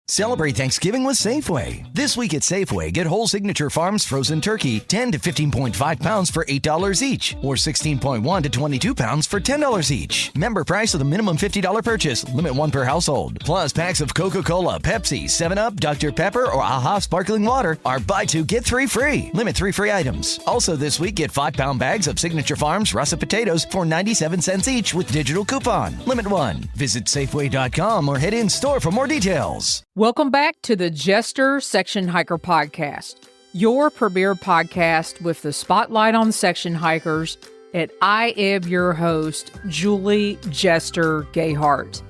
Celebrate Thanksgiving with Safeway. This week at Safeway, get whole Signature Farms frozen turkey, 10 to 15.5 pounds for $8 each, or 16.1 to 22 pounds for $10 each. Member price with a minimum $50 purchase, limit one per household. Plus, packs of Coca-Cola, Pepsi, 7-Up, Dr. Pepper, or AHA Sparkling Water are buy two, get three free. Limit 3 free items. Also this week, get 5-pound bags of Signature Farms russet potatoes for 97 cents each with digital coupon. Limit 1. Visit Safeway.com or head in store for more details. Welcome back to the Jester Section Hiker Podcast, your premier podcast with the spotlight on section hikers, and I am your host, Julie Jester Gayhart.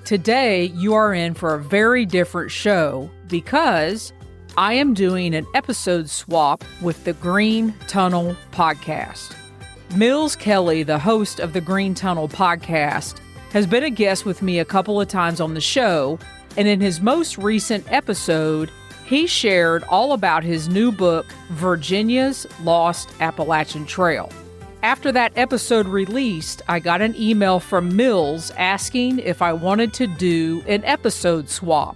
Today, you are in for a very different show because I am doing an episode swap with the Green Tunnel Podcast. Mills Kelly, the host of the Green Tunnel Podcast, has been a guest with me a couple of times on the show, and in his most recent episode, he shared all about his new book, Virginia's Lost Appalachian Trail. After that episode released, I got an email from Mills asking if I wanted to do an episode swap.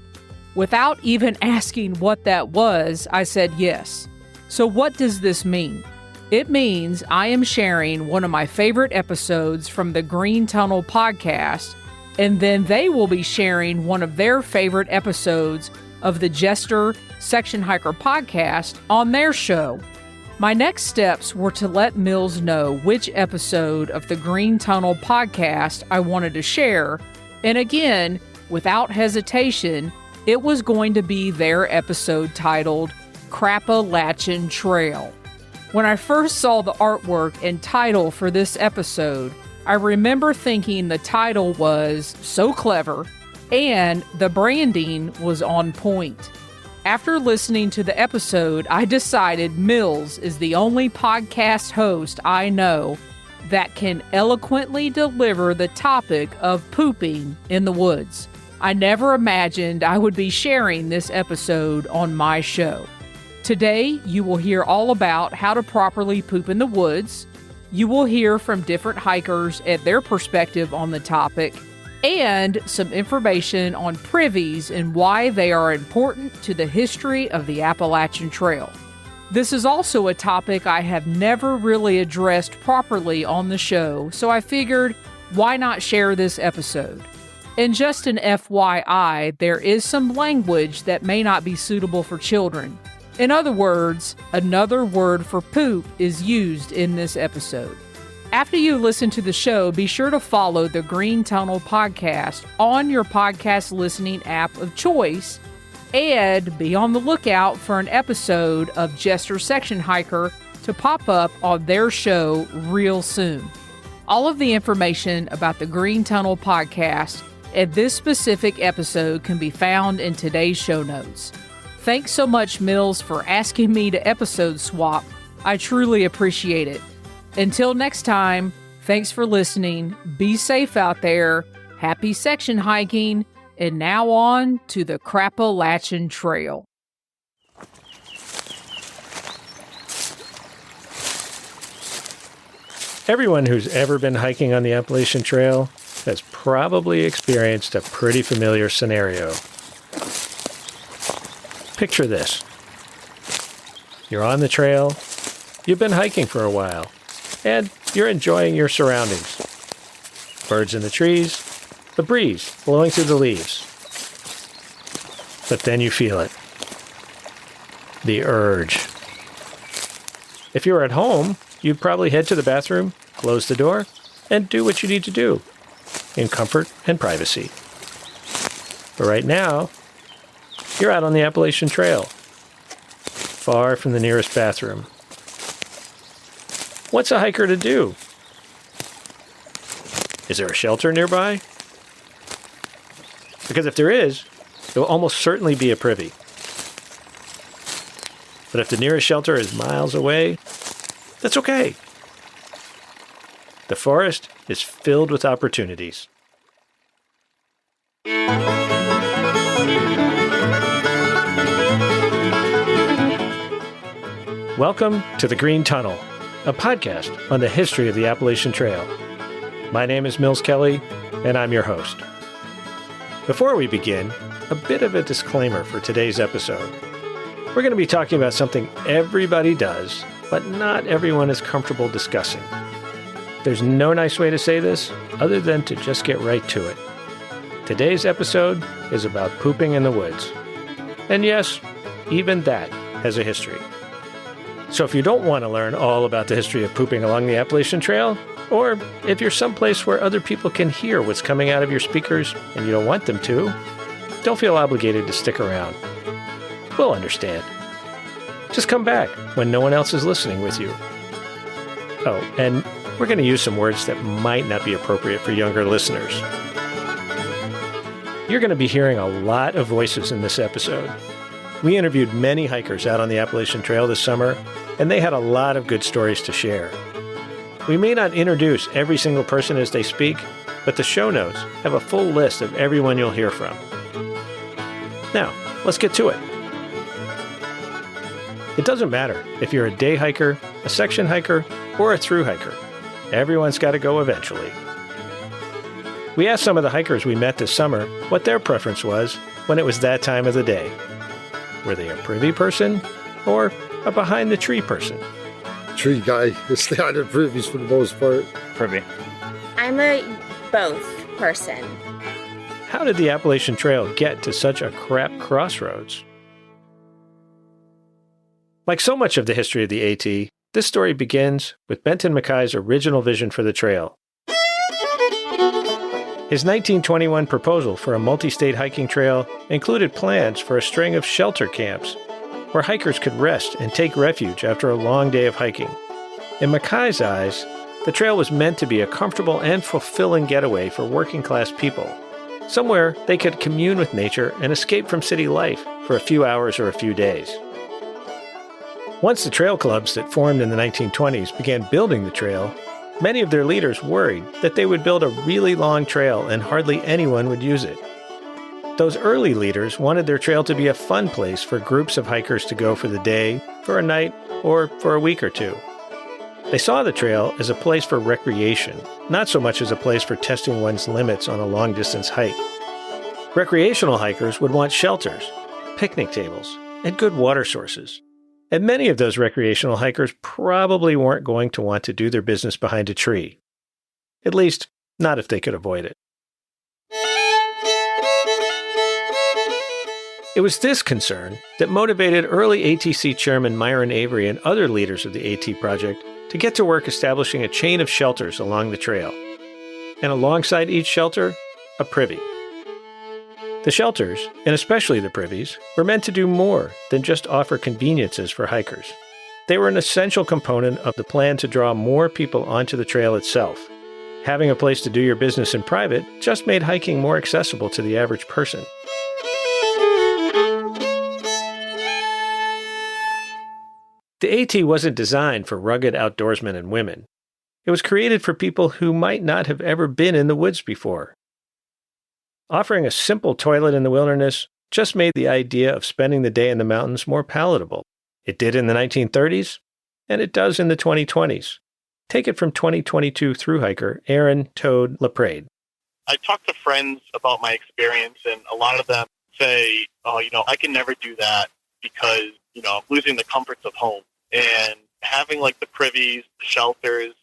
Without even asking what that was, I said yes. So what does this mean? It means I am sharing one of my favorite episodes from the Green Tunnel Podcast, and then they will be sharing one of their favorite episodes of the Jester Section Hiker Podcast on their show. My next steps were to let Mills know which episode of the Green Tunnel Podcast I wanted to share, and again, without hesitation, it was going to be their episode titled CRAPPALACHIan Trail. When I first saw the artwork and title for this episode, I remember thinking the title was so clever and the branding was on point. After listening to the episode, I decided Mills is the only podcast host I know that can eloquently deliver the topic of pooping in the woods. I never imagined I would be sharing this episode on my show. Today, you will hear all about how to properly poop in the woods. You will hear from different hikers and their perspective on the topic, and some information on privies and why they are important to the history of the Appalachian Trail. This is also a topic I have never really addressed properly on the show, so I figured, why not share this episode? And just an FYI, there is some language that may not be suitable for children. In other words, another word for poop is used in this episode. After you listen to the show, be sure to follow the Green Tunnel Podcast on your podcast listening app of choice, and be on the lookout for an episode of Jester Section Hiker to pop up on their show real soon. All of the information about the Green Tunnel Podcast and this specific episode can be found in today's show notes. Thanks so much, Mills, for asking me to episode swap. I truly appreciate it. Until next time, thanks for listening. Be safe out there. Happy section hiking. And now on to the CRAPPALACHIan Trail. Everyone who's ever been hiking on the Appalachian Trail has probably experienced a pretty familiar scenario. Picture this. You're on the trail, you've been hiking for a while, and you're enjoying your surroundings. Birds in the trees, the breeze blowing through the leaves. But then you feel it. The urge. If you were at home, you'd probably head to the bathroom, close the door, and do what you need to do, in comfort and privacy. But right now, you're out on the Appalachian Trail, far from the nearest bathroom. What's a hiker to do? Is there a shelter nearby? Because if there is, there will almost certainly be a privy. But if the nearest shelter is miles away, that's okay. The forest is filled with opportunities. Welcome to The Green Tunnel, a podcast on the history of the Appalachian Trail. My name is Mills Kelly, and I'm your host. Before we begin, a bit of a disclaimer for today's episode. We're going to be talking about something everybody does, but not everyone is comfortable discussing. There's no nice way to say this other than to just get right to it. Today's episode is about pooping in the woods. And yes, even that has a history. So if you don't want to learn all about the history of pooping along the Appalachian Trail, or if you're someplace where other people can hear what's coming out of your speakers and you don't want them to, don't feel obligated to stick around. We'll understand. Just come back when no one else is listening with you. Oh, and we're going to use some words that might not be appropriate for younger listeners. You're going to be hearing a lot of voices in this episode. We interviewed many hikers out on the Appalachian Trail this summer, and they had a lot of good stories to share. We may not introduce every single person as they speak, but the show notes have a full list of everyone you'll hear from. Now, let's get to it. It doesn't matter if you're a day hiker, a section hiker, or a through hiker. Everyone's got to go eventually. We asked some of the hikers we met this summer what their preference was when it was that time of the day. Were they a privy person or a behind-the-tree person? Tree guy. Stay on the privies for the most part. Privy. I'm a both person. How did the Appalachian Trail get to such a crap crossroads? Like so much of the history of the AT, this story begins with Benton Mackay's original vision for the trail. His 1921 proposal for a multi-state hiking trail included plans for a string of shelter camps where hikers could rest and take refuge after a long day of hiking. In Mackay's eyes, the trail was meant to be a comfortable and fulfilling getaway for working-class people, somewhere they could commune with nature and escape from city life for a few hours or a few days. Once the trail clubs that formed in the 1920s began building the trail, many of their leaders worried that they would build a really long trail and hardly anyone would use it. Those early leaders wanted their trail to be a fun place for groups of hikers to go for the day, for a night, or for a week or two. They saw the trail as a place for recreation, not so much as a place for testing one's limits on a long-distance hike. Recreational hikers would want shelters, picnic tables, and good water sources. And many of those recreational hikers probably weren't going to want to do their business behind a tree. At least, not if they could avoid it. It was this concern that motivated early ATC chairman Myron Avery and other leaders of the AT project to get to work establishing a chain of shelters along the trail. And alongside each shelter, a privy. The shelters, and especially the privies, were meant to do more than just offer conveniences for hikers. They were an essential component of the plan to draw more people onto the trail itself. Having a place to do your business in private just made hiking more accessible to the average person. The AT wasn't designed for rugged outdoorsmen and women. It was created for people who might not have ever been in the woods before. Offering a simple toilet in the wilderness just made the idea of spending the day in the mountains more palatable. It did in the 1930s, and it does in the 2020s. Take it from 2022 through hiker Aaron Toad LaPrade. I talk to friends about my experience, and a lot of them say, oh, I can never do that because, I'm losing the comforts of home. And having like the privies, the shelters,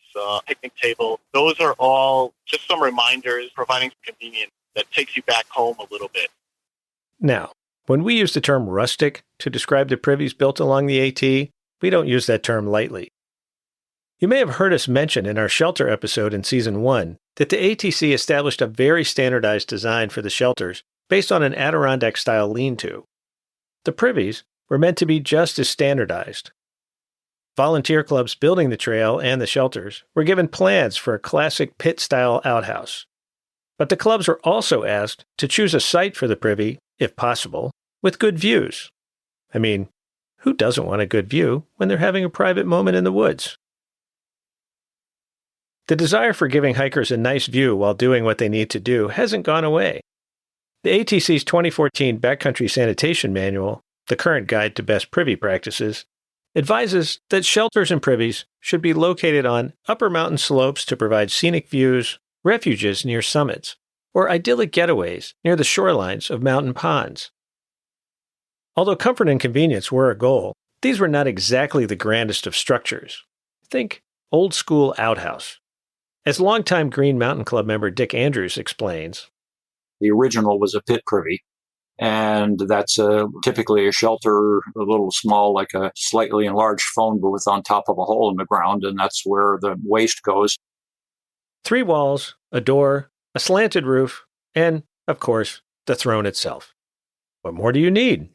picnic table, those are all just some reminders providing convenience that takes you back home a little bit. Now, when we use the term rustic to describe the privies built along the AT, we don't use that term lightly. You may have heard us mention in our shelter episode in Season 1 that the ATC established a very standardized design for the shelters based on an Adirondack-style lean-to. The privies were meant to be just as standardized. Volunteer clubs building the trail and the shelters were given plans for a classic pit-style outhouse. But the clubs were also asked to choose a site for the privy, if possible, with good views. I mean, who doesn't want a good view when they're having a private moment in the woods? The desire for giving hikers a nice view while doing what they need to do hasn't gone away. The ATC's 2014 Backcountry Sanitation Manual, the current guide to best privy practices, advises that shelters and privies should be located on upper mountain slopes to provide scenic views, refuges near summits, or idyllic getaways near the shorelines of mountain ponds. Although comfort and convenience were a goal, these were not exactly the grandest of structures. Think old-school outhouse. As longtime Green Mountain Club member Dick Andrews explains, the original was a pit privy, and that's typically a shelter, a little small, like a slightly enlarged phone booth on top of a hole in the ground, and that's where the waste goes. 3 walls, a door, a slanted roof, and, of course, the throne itself. What more do you need?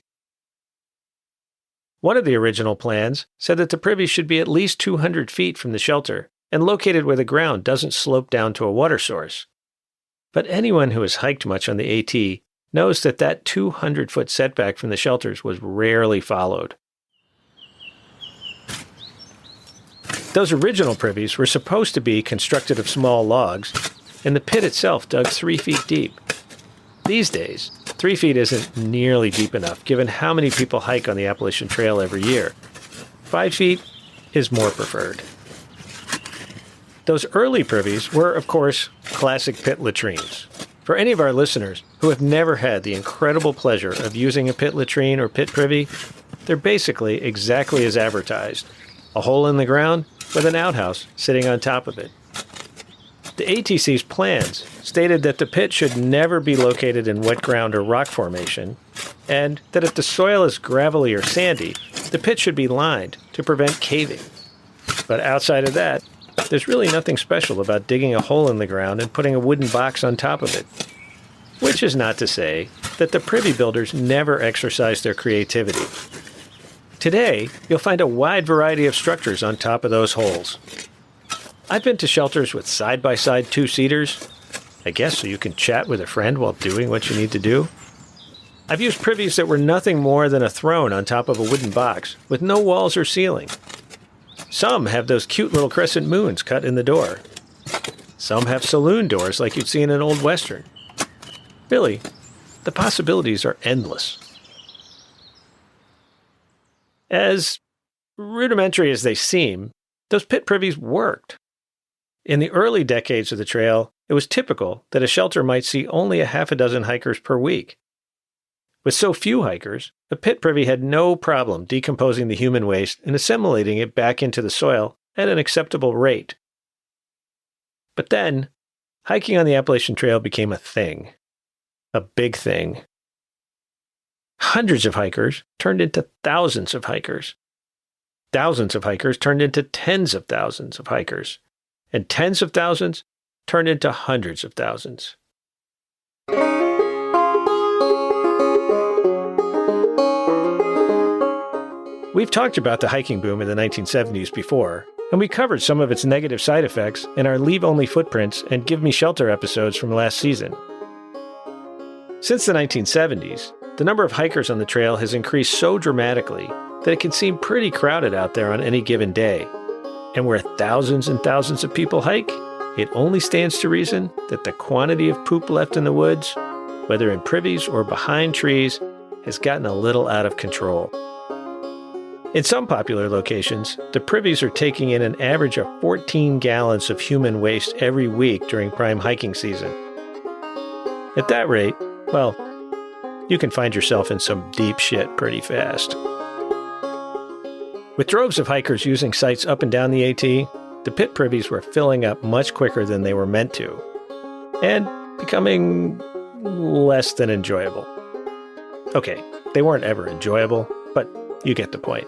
One of the original plans said that the privy should be at least 200 feet from the shelter and located where the ground doesn't slope down to a water source. But anyone who has hiked much on the AT knows that 200-foot setback from the shelters was rarely followed. Those original privies were supposed to be constructed of small logs, and the pit itself dug 3 feet deep. These days, 3 feet isn't nearly deep enough given how many people hike on the Appalachian Trail every year. 5 feet is more preferred. Those early privies were, of course, classic pit latrines. For any of our listeners who have never had the incredible pleasure of using a pit latrine or pit privy, they're basically exactly as advertised. A hole in the ground with an outhouse sitting on top of it. The ATC's plans stated that the pit should never be located in wet ground or rock formation, and that if the soil is gravelly or sandy, the pit should be lined to prevent caving. But outside of that, there's really nothing special about digging a hole in the ground and putting a wooden box on top of it. Which is not to say that the privy builders never exercised their creativity. Today, you'll find a wide variety of structures on top of those holes. I've been to shelters with side-by-side two-seaters, I guess so you can chat with a friend while doing what you need to do. I've used privies that were nothing more than a throne on top of a wooden box with no walls or ceiling. Some have those cute little crescent moons cut in the door. Some have saloon doors like you'd see in an old western. Really, the possibilities are endless. As rudimentary as they seem, those pit privies worked. In the early decades of the trail, it was typical that a shelter might see only a half a dozen hikers per week. With so few hikers, a pit privy had no problem decomposing the human waste and assimilating it back into the soil at an acceptable rate. But then, hiking on the Appalachian Trail became a thing. A big thing. Hundreds of hikers turned into thousands of hikers. Thousands of hikers turned into tens of thousands of hikers. And tens of thousands turned into hundreds of thousands. We've talked about the hiking boom in the 1970s before, and we covered some of its negative side effects in our Leave Only Footprints and Give Me Shelter episodes from last season. Since the 1970s, the number of hikers on the trail has increased so dramatically that it can seem pretty crowded out there on any given day. And where thousands and thousands of people hike, it only stands to reason that the quantity of poop left in the woods, whether in privies or behind trees, has gotten a little out of control. In some popular locations, the privies are taking in an average of 14 gallons of human waste every week during prime hiking season. At that rate, well, you can find yourself in some deep shit pretty fast. With droves of hikers using sites up and down the AT, the pit privies were filling up much quicker than they were meant to, and becoming less than enjoyable. Okay, they weren't ever enjoyable, but you get the point.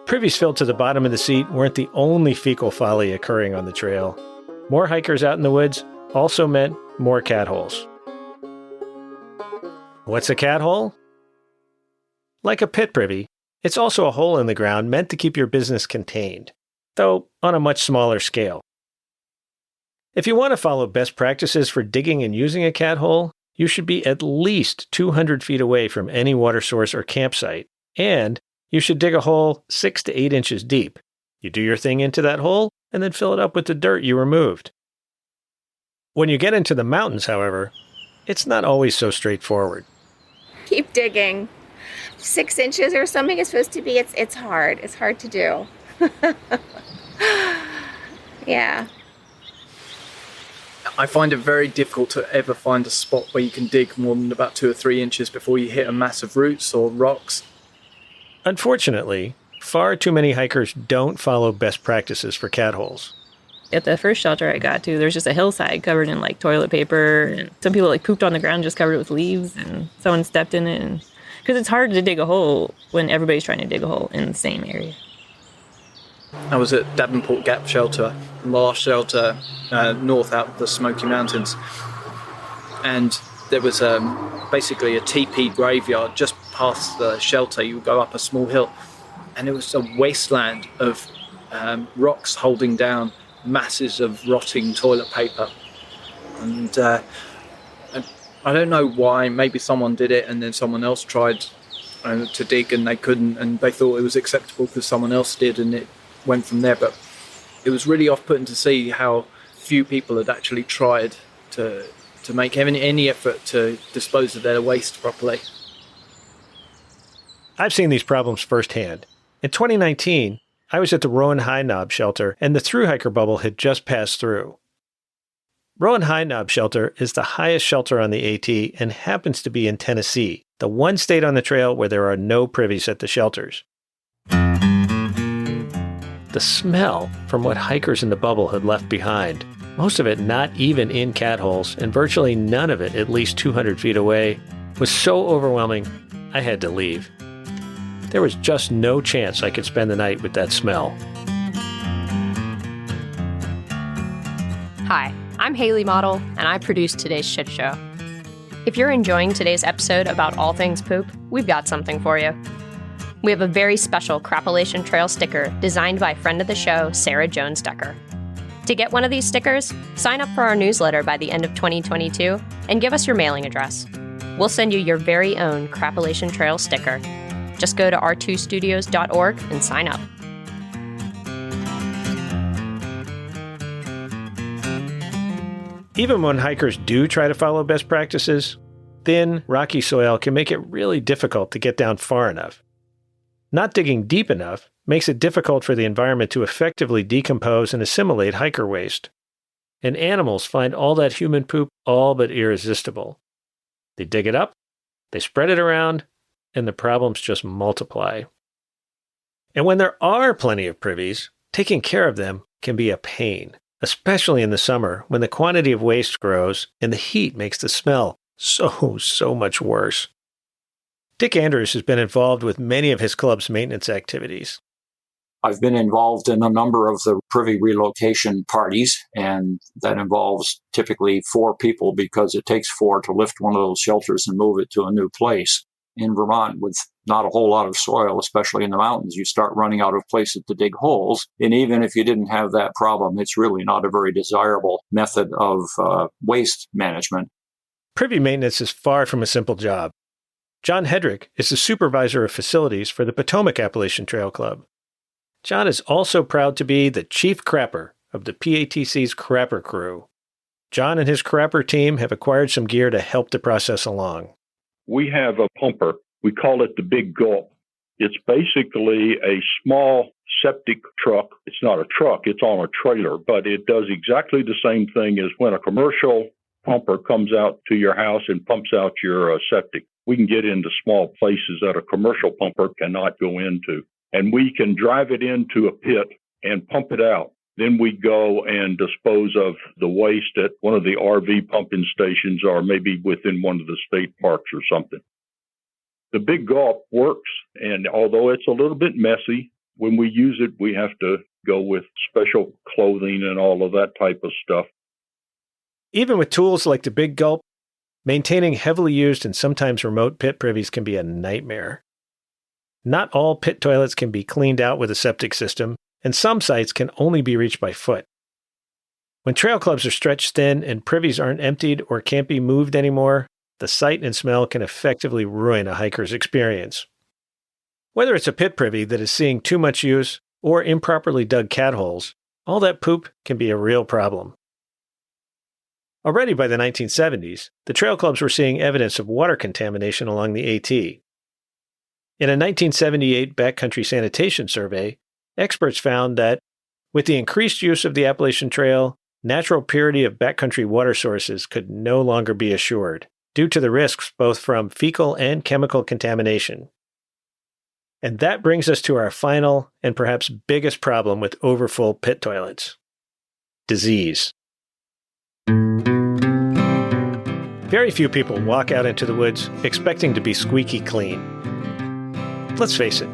Privies filled to the bottom of the seat weren't the only fecal folly occurring on the trail. More hikers out in the woods also meant more cat holes. What's a cat hole? Like a pit privy, it's also a hole in the ground meant to keep your business contained, though on a much smaller scale. If you want to follow best practices for digging and using a cat hole, you should be at least 200 feet away from any water source or campsite, and you should dig a hole 6 to 8 inches deep. You do your thing into that hole, and then fill it up with the dirt you removed. When you get into the mountains, however, it's not always so straightforward. Keep digging. 6 inches or something is supposed to be, it's hard. It's hard to do. I find it very difficult to ever find a spot where you can dig more than about 2 or 3 inches before you hit a mass of roots or rocks. Unfortunately, far too many hikers don't follow best practices for cat holes. At the first shelter I got to, there's just a hillside covered in like toilet paper, and some people like pooped on the ground, just covered it with leaves, and someone stepped in it. Because it's hard to dig a hole when everybody's trying to dig a hole in the same area. I was at Davenport Gap Shelter, the last shelter north out of the Smoky Mountains. And there was basically a teepee graveyard just past the shelter. You would go up a small hill, and it was a wasteland of rocks holding down masses of rotting toilet paper. And I don't know why. Maybe someone did it and then someone else tried to dig and they couldn't, and they thought it was acceptable because someone else did, and it went from there. But it was really off-putting to see how few people had actually tried to make any effort to dispose of their waste properly. I've seen these problems firsthand. In 2019, I was at the Rowan High Knob shelter, and the thru-hiker bubble had just passed through. Rowan High Knob shelter is the highest shelter on the AT and happens to be in Tennessee, the one state on the trail where there are no privies at the shelters. The smell from what hikers in the bubble had left behind, most of it not even in cat holes, and virtually none of it at least 200 feet away, was so overwhelming I had to leave. There was just no chance I could spend the night with that smell. Hi, I'm Haley Model, and I produced today's shit show. If you're enjoying today's episode about all things poop, we've got something for you. We have a very special CRAPPALACHIan Trail sticker designed by friend of the show, Sarah Jones Decker. To get one of these stickers, sign up for our newsletter by the end of 2022 and give us your mailing address. We'll send you your very own CRAPPALACHIan Trail sticker. Just go to r2studios.org and sign up. Even when hikers do try to follow best practices, thin, rocky soil can make it really difficult to get down far enough. Not digging deep enough makes it difficult for the environment to effectively decompose and assimilate hiker waste. And animals find all that human poop all but irresistible. They dig it up, they spread it around, and the problems just multiply. And when there are plenty of privies, taking care of them can be a pain, especially in the summer when the quantity of waste grows and the heat makes the smell so much worse. Dick Andrews has been involved with many of his club's maintenance activities. I've been involved in a number of the privy relocation parties, and that involves typically 4 people because it takes 4 to lift one of those shelters and move it to a new place. In Vermont, with not a whole lot of soil, especially in the mountains, you start running out of places to dig holes. And even if you didn't have that problem, it's really not a very desirable method of waste management. Privy maintenance is far from a simple job. John Hedrick is the supervisor of facilities for the Potomac Appalachian Trail Club. John is also proud to be the chief crapper of the PATC's crapper crew. John and his crapper team have acquired some gear to help the process along. We have a pumper. We call it the Big Gulp. It's basically a small septic truck. It's not a truck, it's on a trailer, but it does exactly the same thing as when a commercial pumper comes out to your house and pumps out your septic. We can get into small places that a commercial pumper cannot go into. And we can drive it into a pit and pump it out. Then we go and dispose of the waste at one of the RV pumping stations or maybe within one of the state parks or something. The Big Gulp works, and although it's a little bit messy, when we use it, we have to go with special clothing and all of that type of stuff. Even with tools like the Big Gulp, maintaining heavily used and sometimes remote pit privies can be a nightmare. Not all pit toilets can be cleaned out with a septic system, and some sites can only be reached by foot. When trail clubs are stretched thin and privies aren't emptied or can't be moved anymore, the sight and smell can effectively ruin a hiker's experience. Whether it's a pit privy that is seeing too much use or improperly dug cat holes, all that poop can be a real problem. Already by the 1970s, the trail clubs were seeing evidence of water contamination along the AT. In a 1978 backcountry sanitation survey, experts found that, with the increased use of the Appalachian Trail natural purity of backcountry water sources could no longer be assured, due to the risks both from fecal and chemical contamination. And that brings us to our final and perhaps biggest problem with overfull pit toilets: disease. Very few people walk out into the woods expecting to be squeaky clean. Let's face it,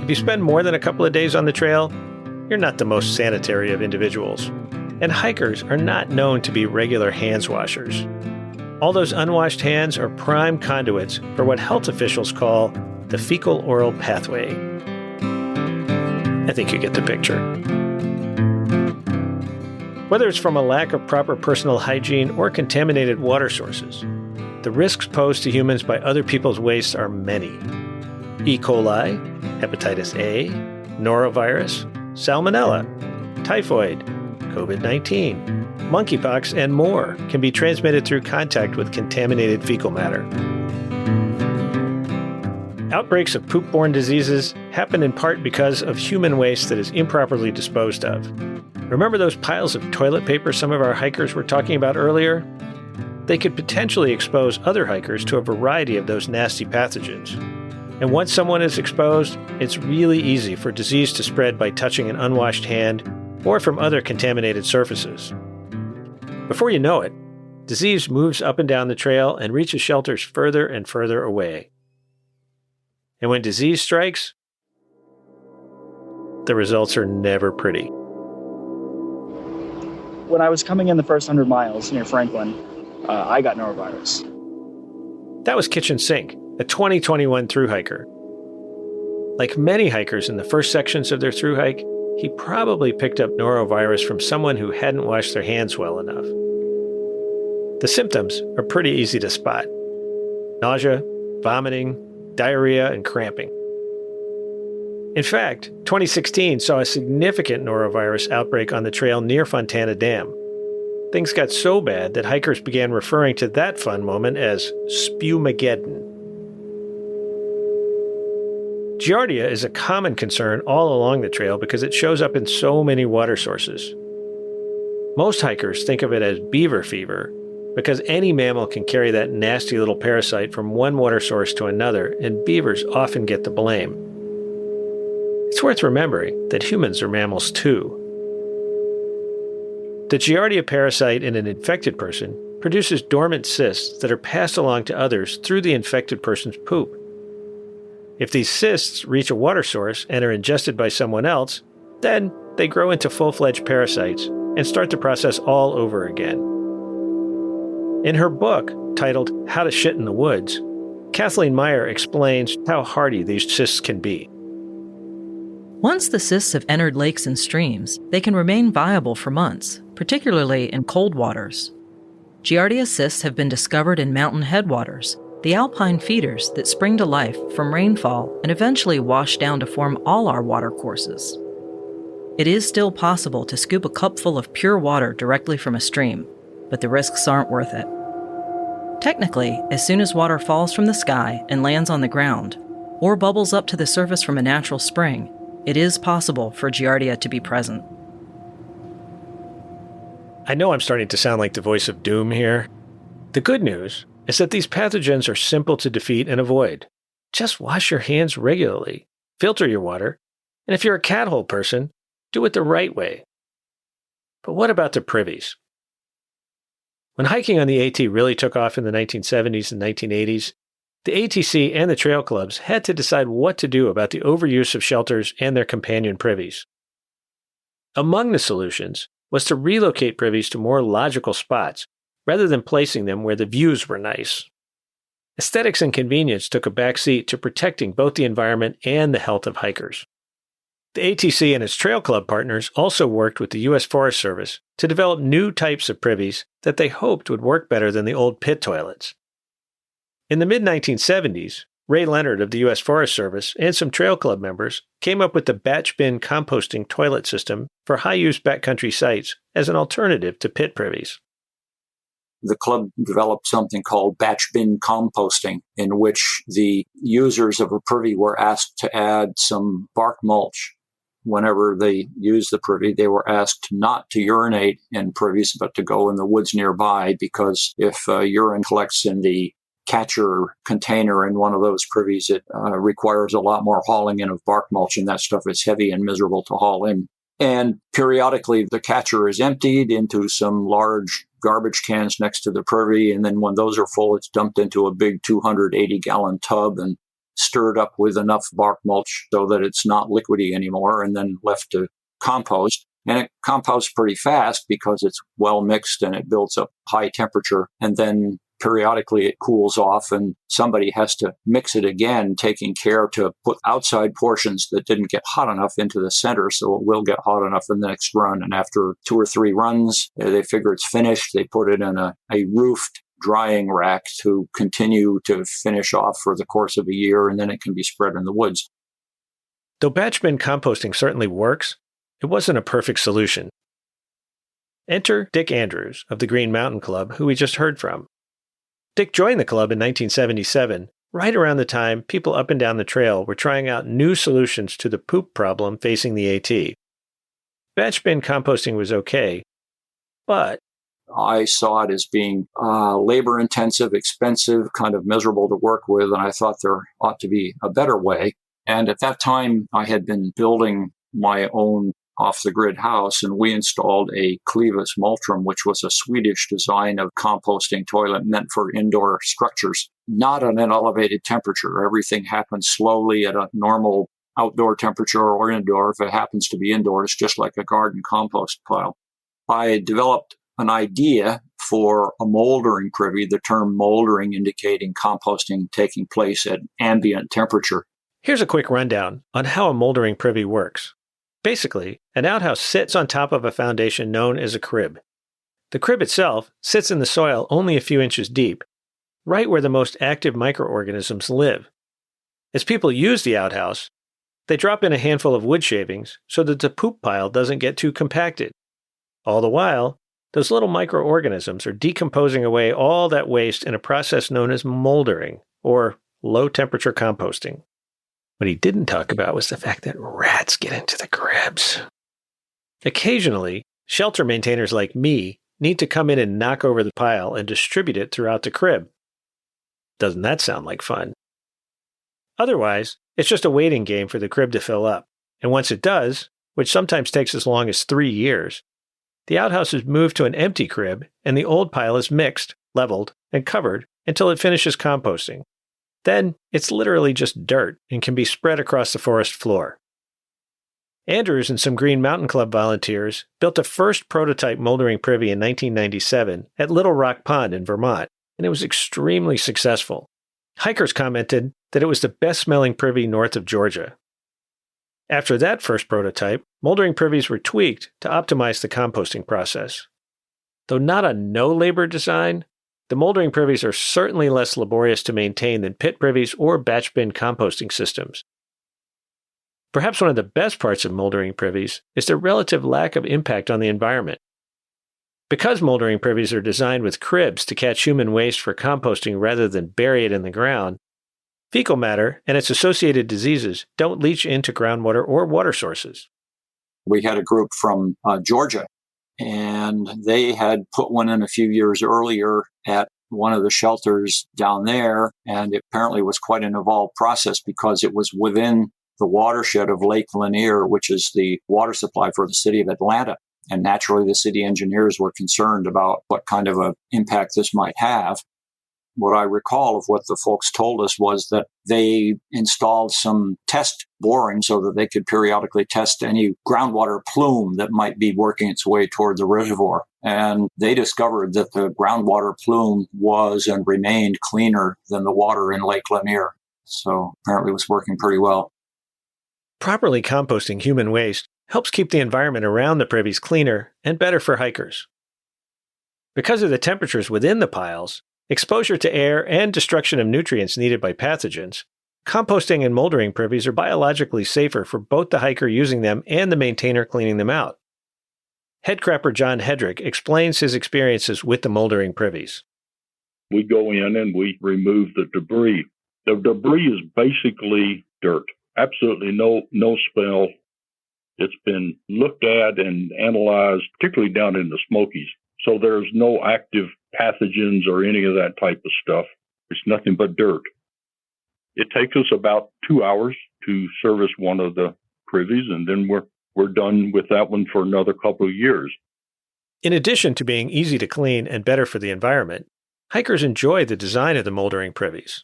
if you spend more than a couple of days on the trail, you're not the most sanitary of individuals. And hikers are not known to be regular hands washers. All those unwashed hands are prime conduits for what health officials call the fecal-oral pathway. I think you get the picture. Whether it's from a lack of proper personal hygiene or contaminated water sources, the risks posed to humans by other people's waste are many. E. coli, hepatitis A, norovirus, salmonella, typhoid, COVID-19, monkeypox, and more can be transmitted through contact with contaminated fecal matter. Outbreaks of poop-borne diseases happen in part because of human waste that is improperly disposed of. Remember those piles of toilet paper some of our hikers were talking about earlier? They could potentially expose other hikers to a variety of those nasty pathogens. And once someone is exposed, it's really easy for disease to spread by touching an unwashed hand or from other contaminated surfaces. Before you know it, disease moves up and down the trail and reaches shelters further and further away. And when disease strikes, the results are never pretty. When I was coming in the first 100 miles near Franklin, I got norovirus. That was Kitchen Sink, a 2021 thru hiker. Like many hikers in the first sections of their thru hike, he probably picked up norovirus from someone who hadn't washed their hands well enough. The symptoms are pretty easy to spot: nausea, vomiting, diarrhea, and cramping. In fact, 2016 saw a significant norovirus outbreak on the trail near Fontana Dam. Things got so bad that hikers began referring to that fun moment as Spewmageddon. Giardia is a common concern all along the trail because it shows up in so many water sources. Most hikers think of it as beaver fever because any mammal can carry that nasty little parasite from one water source to another, and beavers often get the blame. It's worth remembering that humans are mammals too. The Giardia parasite in an infected person produces dormant cysts that are passed along to others through the infected person's poop. If these cysts reach a water source and are ingested by someone else, then they grow into full-fledged parasites and start the process all over again. In her book, titled How to Shit in the Woods, Kathleen Meyer explains how hardy these cysts can be. Once the cysts have entered lakes and streams, they can remain viable for months, particularly in cold waters. Giardia cysts have been discovered in mountain headwaters, the alpine feeders that spring to life from rainfall and eventually wash down to form all our watercourses. It is still possible to scoop a cupful of pure water directly from a stream, but the risks aren't worth it. Technically, as soon as water falls from the sky and lands on the ground, or bubbles up to the surface from a natural spring, it is possible for Giardia to be present. I know I'm starting to sound like the voice of doom here. The good news is that these pathogens are simple to defeat and avoid. Just wash your hands regularly, filter your water, and if you're a cat hole person, do it the right way. But what about the privies? When hiking on the AT really took off in the 1970s and 1980s, the ATC and the trail clubs had to decide what to do about the overuse of shelters and their companion privies. Among the solutions was to relocate privies to more logical spots, rather than placing them where the views were nice. Aesthetics and convenience took a backseat to protecting both the environment and the health of hikers. The ATC and its trail club partners also worked with the U.S. Forest Service to develop new types of privies that they hoped would work better than the old pit toilets. In the mid-1970s, Ray Leonard of the U.S. Forest Service and some trail club members came up with the batch bin composting toilet system for high-use backcountry sites as an alternative to pit privies. The club developed something called batch bin composting, in which the users of a privy were asked to add some bark mulch whenever they used the privy, they were asked not to urinate in privies, but to go in the woods nearby, because if urine collects in the catcher container in one of those privies, it requires a lot more hauling in of bark mulch, and that stuff is heavy and miserable to haul in. And periodically, the catcher is emptied into some large garbage cans next to the privy, and then when those are full, it's dumped into a big 280-gallon tub and stirred up with enough bark mulch so that it's not liquidy anymore, and then left to compost. And it composts pretty fast because it's well mixed and it builds up high temperature. And then periodically it cools off and somebody has to mix it again, taking care to put outside portions that didn't get hot enough into the center so it will get hot enough in the next run. And after 2 or 3 runs, they figure it's finished. They put it in a roofed drying rack to continue to finish off for the course of a year, and then it can be spread in the woods. Though batch bin composting certainly works, it wasn't a perfect solution. Enter Dick Andrews of the Green Mountain Club, who we just heard from. Dick joined the club in 1977, right around the time people up and down the trail were trying out new solutions to the poop problem facing the AT. Batch bin composting was okay, but I saw it as being labor-intensive, expensive, kind of miserable to work with, and I thought there ought to be a better way. And at that time, I had been building my own off-the-grid house, and we installed a Clevis Multrum, which was a Swedish design of composting toilet meant for indoor structures, not at an elevated temperature. Everything happens slowly at a normal outdoor temperature or indoor. If it happens to be indoors, just like a garden compost pile. I developed an idea for a moldering privy, the term moldering indicating composting taking place at ambient temperature. Here's a quick rundown on how a moldering privy works. Basically, an outhouse sits on top of a foundation known as a crib. The crib itself sits in the soil only a few inches deep, right where the most active microorganisms live. As people use the outhouse, they drop in a handful of wood shavings so that the poop pile doesn't get too compacted. All the while, those little microorganisms are decomposing away all that waste in a process known as moldering, or low-temperature composting. What he didn't talk about was the fact that rats get into the cribs. Occasionally, shelter maintainers like me need to come in and knock over the pile and distribute it throughout the crib. Doesn't that sound like fun? Otherwise, it's just a waiting game for the crib to fill up. And once it does, which sometimes takes as long as 3 years, the outhouse is moved to an empty crib and the old pile is mixed, leveled, and covered until it finishes composting. Then it's literally just dirt and can be spread across the forest floor. Andrews and some Green Mountain Club volunteers built a first prototype moldering privy in 1997 at Little Rock Pond in Vermont, and it was extremely successful. Hikers commented that it was the best-smelling privy north of Georgia. After that first prototype, moldering privies were tweaked to optimize the composting process. Though not a no-labor design, the moldering privies are certainly less laborious to maintain than pit privies or batch bin composting systems. Perhaps one of the best parts of moldering privies is their relative lack of impact on the environment. Because moldering privies are designed with cribs to catch human waste for composting rather than bury it in the ground, fecal matter and its associated diseases don't leach into groundwater or water sources. We had a group from Georgia, and they had put one in a few years earlier at one of the shelters down there, and it apparently was quite an involved process because it was within the watershed of Lake Lanier, which is the water supply for the city of Atlanta. And naturally, the city engineers were concerned about what kind of an impact this might have. What I recall of what the folks told us was that they installed some test boring so that they could periodically test any groundwater plume that might be working its way toward the reservoir. And they discovered that the groundwater plume was and remained cleaner than the water in Lake Lanier. So apparently it was working pretty well. Properly composting human waste helps keep the environment around the privies cleaner and better for hikers. Because of the temperatures within the piles, exposure to air, and destruction of nutrients needed by pathogens, composting and moldering privies are biologically safer for both the hiker using them and the maintainer cleaning them out. Head crapper John Hedrick explains his experiences with the moldering privies. We go in and we remove the debris. The debris is basically dirt. Absolutely no smell. It's been looked at and analyzed, particularly down in the Smokies. So there's no active pathogens or any of that type of stuff. It's nothing but dirt. It takes us about 2 hours to service one of the privies, and then we're done with that one for another couple of years. In addition to being easy to clean and better for the environment, hikers enjoy the design of the moldering privies.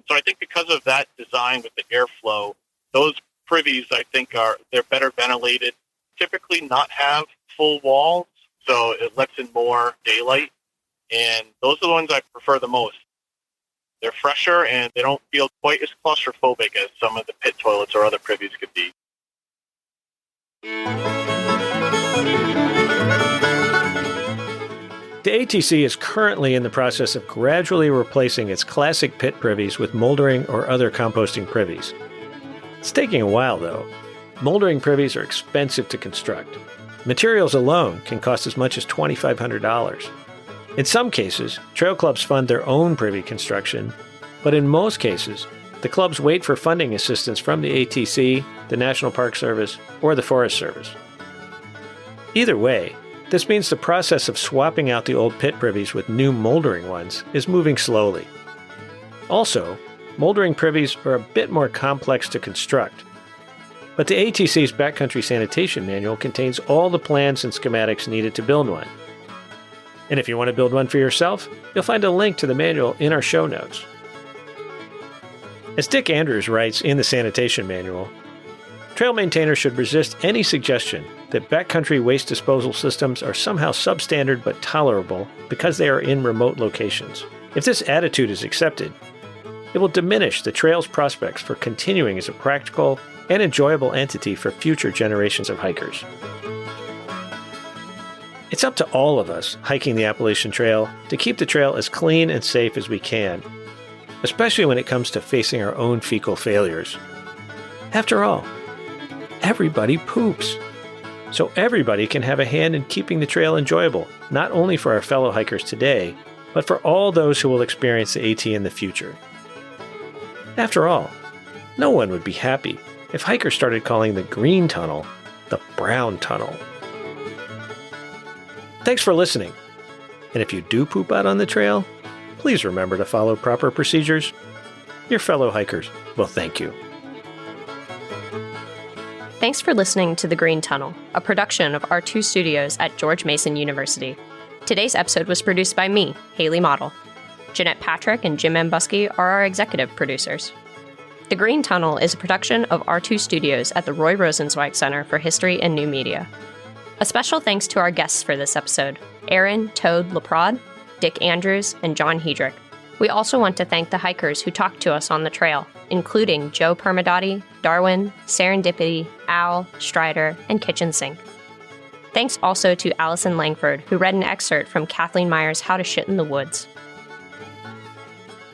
So I think because of that design with the airflow, those privies, I think, they're better ventilated, typically not have full walls, so it lets in more daylight. And those are the ones I prefer the most. They're fresher and they don't feel quite as claustrophobic as some of the pit toilets or other privies could be. The ATC is currently in the process of gradually replacing its classic pit privies with moldering or other composting privies. It's taking a while, though. Moldering privies are expensive to construct. Materials alone can cost as much as $2,500. In some cases, trail clubs fund their own privy construction, but in most cases, the clubs wait for funding assistance from the ATC, the National Park Service, or the Forest Service. Either way, this means the process of swapping out the old pit privies with new moldering ones is moving slowly. Also, moldering privies are a bit more complex to construct. But the ATC's Backcountry Sanitation Manual contains all the plans and schematics needed to build one. And if you want to build one for yourself, you'll find a link to the manual in our show notes. As Dick Andrews writes in the Sanitation Manual, trail maintainers should resist any suggestion that backcountry waste disposal systems are somehow substandard but tolerable because they are in remote locations. If this attitude is accepted, it will diminish the trail's prospects for continuing as a practical and enjoyable entity for future generations of hikers. It's up to all of us hiking the Appalachian Trail to keep the trail as clean and safe as we can, especially when it comes to facing our own fecal failures. After all, everybody poops. So everybody can have a hand in keeping the trail enjoyable, not only for our fellow hikers today, but for all those who will experience the AT in the future. After all, no one would be happy if hikers started calling the green tunnel the brown tunnel. Thanks for listening. And if you do poop out on the trail, please remember to follow proper procedures. Your fellow hikers will thank you. Thanks for listening to The Green Tunnel, a production of R2 Studios at George Mason University. Today's episode was produced by me, Haley Model. Jeanette Patrick and Jim Ambusky are our executive producers. The Green Tunnel is a production of R2 Studios at the Roy Rosenzweig Center for History and New Media. A special thanks to our guests for this episode, Aaron Toad Laprade, Dick Andrews, and John Hedrick. We also want to thank the hikers who talked to us on the trail, including Joe Permadotti, Darwin, Serendipity, Al, Strider, and Kitchen Sink. Thanks also to Allison Langford, who read an excerpt from Kathleen Meyer's How to Shit in the Woods.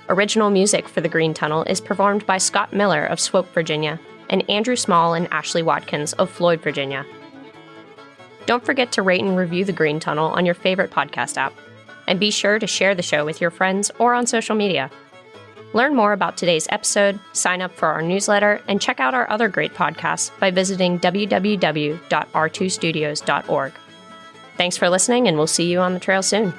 Original music for The Green Tunnel is performed by Scott Miller of Swope, Virginia, and Andrew Small and Ashley Watkins of Floyd, Virginia. Don't forget to rate and review The Green Tunnel on your favorite podcast app, and be sure to share the show with your friends or on social media. Learn more about today's episode, sign up for our newsletter, and check out our other great podcasts by visiting www.r2studios.org. Thanks for listening, and we'll see you on the trail soon.